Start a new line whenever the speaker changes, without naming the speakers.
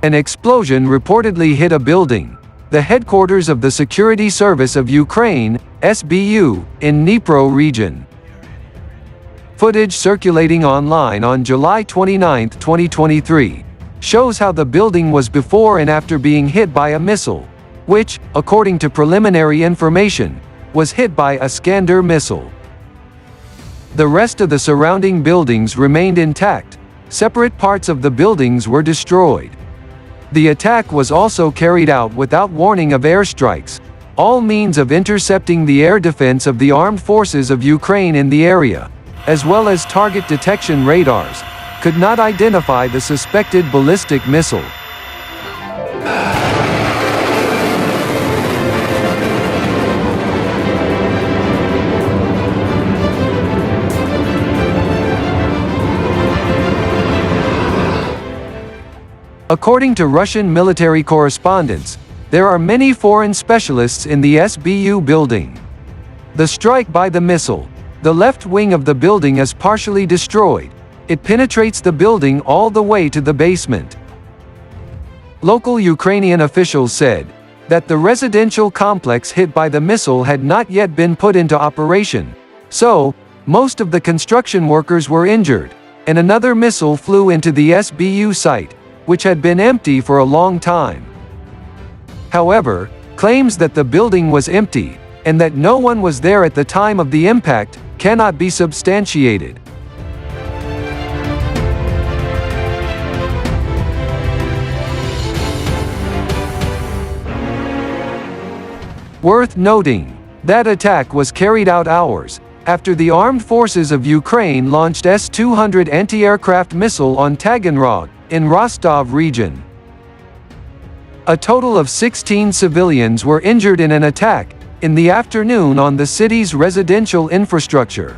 An explosion reportedly hit a building, the headquarters of the Security Service of Ukraine, SBU, in Dnipro region. Footage circulating online on July 29, 2023, shows how the building was before and after being hit by a missile, which, according to preliminary information, was hit by a Iskander missile. The rest of the surrounding buildings remained intact. Separate parts of the buildings were destroyed. The attack was also carried out without warning of airstrikes, all means of intercepting the air defense of the armed forces of Ukraine in the area, as well as target detection radars, could not identify the suspected ballistic missile. According to Russian military correspondents, there are many foreign specialists in the SBU building. The strike by the missile, the left wing of the building is partially destroyed. It penetrates the building all the way to the basement. Local Ukrainian officials said that the residential complex hit by the missile had not yet been put into operation, so most of the construction workers were injured, and another missile flew into the SBU site, which had been empty for a long time. However, claims that the building was empty, and that no one was there at the time of the impact, cannot be substantiated. Worth noting, that attack was carried out hours after the armed forces of Ukraine launched S-200 anti-aircraft missile on Taganrog, in Rostov region. A total of 16 civilians were injured in an attack in the afternoon on the city's residential infrastructure.